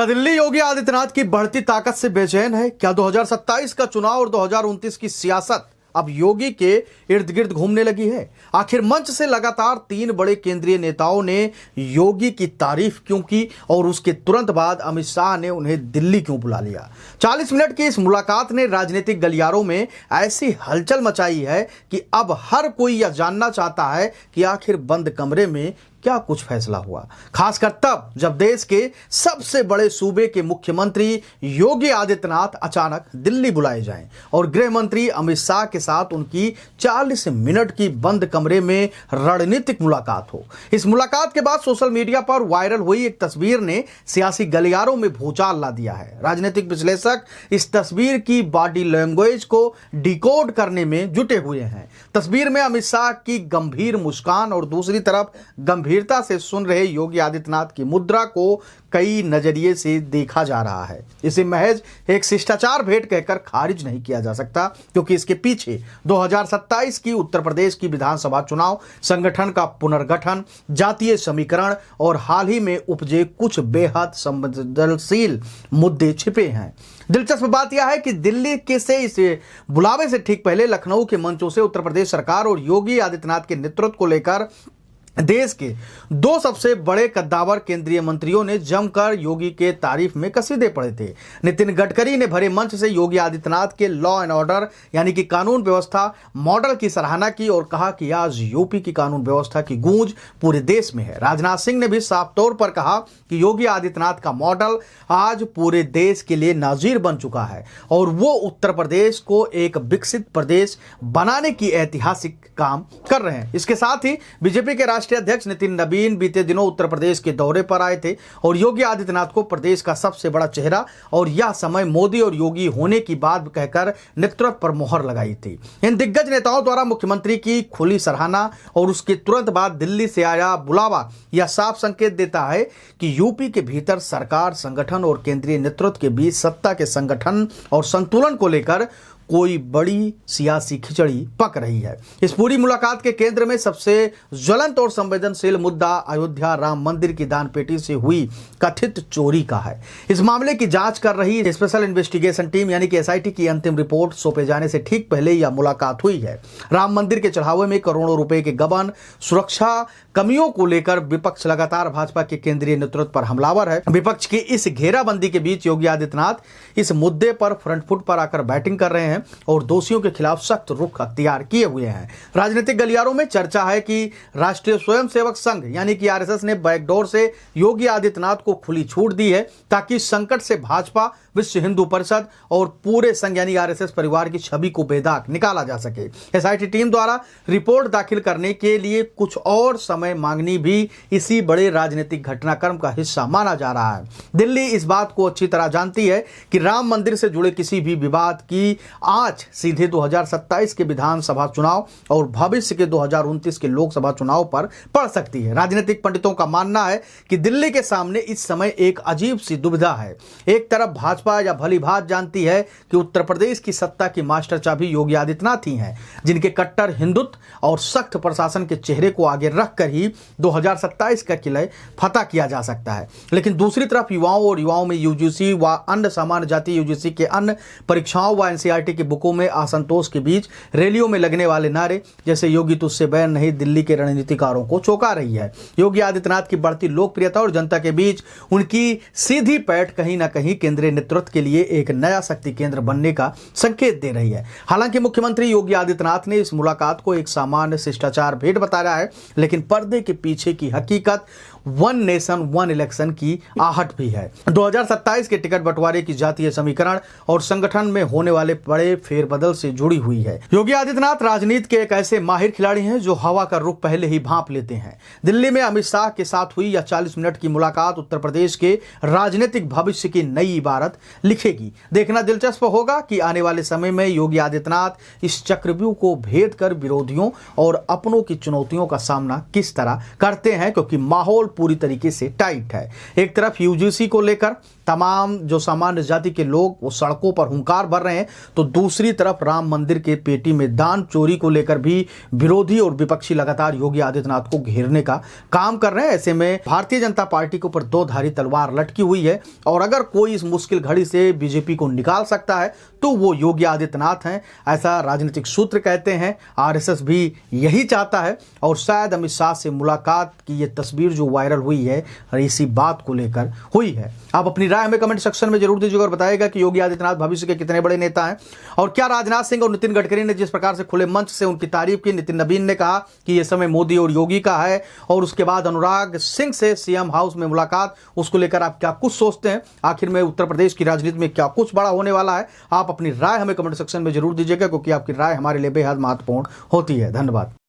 क्या दिल्ली योगी आदित्यनाथ की बढ़ती ताकत से बेचैन है? क्या 2027 का चुनाव और 2029 की सियासत अब योगी के इर्द गिर्द घूमने लगी है? आखिर मंच से लगातार 3 बड़े केंद्रीय नेताओं ने योगी की तारीफ क्यों की और उसके तुरंत बाद अमित शाह ने उन्हें दिल्ली क्यों बुला लिया? 40 मिनट की इस मुलाकात ने राजनीतिक गलियारों में ऐसी हलचल मचाई है कि अब हर कोई यह जानना चाहता है कि आखिर बंद कमरे में क्या कुछ फैसला हुआ, खासकर तब जब देश के सबसे बड़े सूबे के मुख्यमंत्री योगी आदित्यनाथ अचानक दिल्ली बुलाए जाएं और गृह मंत्री अमित शाह के साथ उनकी 40 मिनट की बंद कमरे में रणनीतिक मुलाकात हो। इस मुलाकात के बाद सोशल मीडिया पर वायरल हुई एक तस्वीर ने सियासी गलियारों में भूचाल ला दिया है। राजनीतिक विश्लेषक इस तस्वीर की बॉडी लैंग्वेज को डिकोड करने में जुटे हुए हैं। तस्वीर में अमित शाह की गंभीर मुस्कान और दूसरी तरफ गंभीरता से सुन रहे योगी आदित्यनाथ की मुद्रा को कई नजरिए से देखा जा रहा है। इसे महज एक शिष्टाचार भेंट कहकर खारिज नहीं किया जा सकता, क्योंकि इसके पीछे 2027 की उत्तर प्रदेश की विधानसभा चुनाव, संगठन का पुनर्गठन, जातीय समीकरण और हाल ही में उपजे कुछ बेहद संवेदनशील मुद्दे छिपे हैं। दिलचस्प बात यह है कि दिल्ली के से इस बुलावे से ठीक पहले लखनऊ के मंचों से उत्तर प्रदेश सरकार और योगी आदित्यनाथ के नेतृत्व को लेकर देश के 2 सबसे बड़े कद्दावर केंद्रीय मंत्रियों ने जमकर योगी के तारीफ में कसीदे पड़े थे। नितिन गडकरी ने भरे मंच से योगी आदित्यनाथ के लॉ एंड ऑर्डर यानी कि कानून व्यवस्था मॉडल की सराहना की और कहा कि आज यूपी की कानून व्यवस्था की गूंज पूरे देश में है। राजनाथ सिंह ने भी साफ तौर पर कहा कि योगी आदित्यनाथ का मॉडल आज पूरे देश के लिए नाजीर बन चुका है और वो उत्तर प्रदेश को एक विकसित प्रदेश बनाने की ऐतिहासिक काम कर रहे हैं। इसके साथ ही बीजेपी के राष्ट्रीय अध्यक्ष नितिन नबीन बीते दिनों उत्तर प्रदेश के दौरे पर आए थे और योगी आदित्यनाथ को प्रदेश का सबसे बड़ा चेहरा और यह समय मोदी और योगी होने की बात कहकर नेतृत्व पर मोहर लगाई थी। इन दिग्गज नेताओं द्वारा मुख्यमंत्री की खुली सराहना और उसके तुरंत बाद दिल्ली से आया बुलावा यह साफ संकेत देता है कि यूपी के भीतर सरकार, संगठन और केंद्रीय नेतृत्व के बीच सत्ता के संगठन और संतुलन को लेकर कोई बड़ी सियासी खिचड़ी पक रही है। इस पूरी मुलाकात के केंद्र में सबसे ज्वलंत और संवेदनशील मुद्दा अयोध्या राम मंदिर की दान पेटी से हुई कथित चोरी का है। इस मामले की जांच कर रही स्पेशल इन्वेस्टिगेशन टीम यानी कि एसआईटी की अंतिम रिपोर्ट सौंपे जाने से ठीक पहले यह मुलाकात हुई है। राम मंदिर के चढ़ावे में करोड़ों रुपए के गबन, सुरक्षा कमियों को लेकर विपक्ष लगातार भाजपा के केंद्रीय नेतृत्व पर हमलावर है। विपक्ष की इस घेराबंदी के बीच योगी आदित्यनाथ इस मुद्दे पर फ्रंट फुट पर आकर बैटिंग कर रहे हैं और दोषियों के खिलाफ सख्त रुख अख्तियार किए हुए हैं। राजनीतिक गलियारों में चर्चा है कि राष्ट्रीय स्वयंसेवक संघ यानी कि आरएसएस ने बैकडोर से योगी आदित्यनाथ को खुली छूट दी है ताकि संकट से भाजपा, विश्व हिंदू परिषद और पूरे संघ यानी आरएसएस परिवार की छवि को बेदाग निकाला जा सके। एसआईटी टीम द्वारा रिपोर्ट दाखिल करने के लिए कुछ और समय मांगनी भी इसी बड़े राजनीतिक घटनाक्रम का हिस्सा माना जा रहा है। दिल्ली इस बात को अच्छी तरह जानती है कि राम मंदिर से जुड़े किसी भी विवाद की आज सीधे 2027 के विधानसभा चुनाव और भविष्य के 2029 के लोकसभा चुनाव पर पड़ सकती है। राजनीतिक पंडितों का मानना है कि दिल्ली के सामने इस समय एक अजीब सी दुविधा है। एक तरफ भाजपा या भली भांति जानती है कि उत्तर प्रदेश की सत्ता की मास्टर चाबी योगी आदित्यनाथ ही हैं, जिनके कट्टर हिंदुत्व और सख्त प्रशासन के चेहरे को आगे रखकर ही 2027 का किले फतह किया जा सकता है। लेकिन दूसरी तरफ युवाओं में यूजीसी व अन्य सामान्य जाति यूजीसी के अन्य परीक्षाओं व एनसीईआरटी की बुकों में असंतोष के बीच रैलियों में लगने वाले नारे जैसे योगी तुझसे बैन नहीं दिल्ली के रणनीतिकारों को चौंका रही है। योगी आदित्यनाथ की बढ़ती लोकप्रियता और जनता के बीच उनकी सीधी पैठ कहीं ना कहीं केंद्रीय नेतृत्व के लिए एक नया शक्ति केंद्र बनने का संकेत दे रही है। हालांकि मुख्यमंत्री योगी आदित्यनाथ ने इस मुलाकात को एक सामान्य शिष्टाचार भेंट बताया है, लेकिन पर्दे के पीछे की हकीकत वन नेशन वन इलेक्शन की आहट भी है। 2027 के टिकट बंटवारे की जातीय समीकरण और संगठन में होने वाले बड़े फेरबदल से जुड़ी हुई है। योगी आदित्यनाथ राजनीति के एक ऐसे माहिर खिलाड़ी हैं जो हवा का रुख पहले ही भांप लेते हैं। दिल्ली में अमित शाह के साथ हुई यह 40 मिनट की मुलाकात उत्तर प्रदेश के राजनीतिक भविष्य की नई इबारत लिखेगी। देखना दिलचस्प होगा कि आने वाले समय में योगी आदित्यनाथ इस चक्रव्यूह को भेद कर विरोधियों और अपनों की चुनौतियों का सामना किस तरह करते हैं, क्योंकि माहौल पूरी तरीके से टाइट है। एक तरफ यूजीसी को लेकर तमाम जो सामान्य जाति के लोग वो सड़कों पर हुंकार भर रहे हैं, तो दूसरी तरफ राम मंदिर के पेटी में दान चोरी को लेकर भी विरोधी और विपक्षी लगातार योगी आदित्यनाथ को घेरने का काम कर रहे हैं। ऐसे में भारतीय जनता पार्टी के ऊपर दो धारी तलवार लटकी हुई है और अगर कोई इस मुश्किल घड़ी से बीजेपी को निकाल सकता है तो वो योगी आदित्यनाथ हैं, ऐसा राजनीतिक सूत्र कहते हैं। आरएसएस भी यही चाहता है और शायद अमित शाह से मुलाकात की ये तस्वीर जो वायरल हुई है इसी बात को लेकर हुई है। आप अपनी राय हमें कमेंट सेक्शन में जरूर दीजिएगा और बताइएगा कि योगी आदित्यनाथ भविष्य के कितने बड़े नेता हैं और क्या राजनाथ सिंह और नितिन गडकरी ने जिस प्रकार से खुले मंच से उनकी तारीफ की, नितिन नवीन ने कहा कि यह समय मोदी और योगी का है और उसके बाद अनुराग सिंह से सीएम हाउस में मुलाकात, उसको लेकर आप क्या कुछ सोचते हैं? आखिर में उत्तर प्रदेश की राजनीति में क्या कुछ बड़ा होने वाला है? आप अपनी राय हमें कमेंट सेक्शन में जरूर दीजिएगा क्योंकि आपकी राय हमारे लिए बेहद महत्वपूर्ण होती है। धन्यवाद।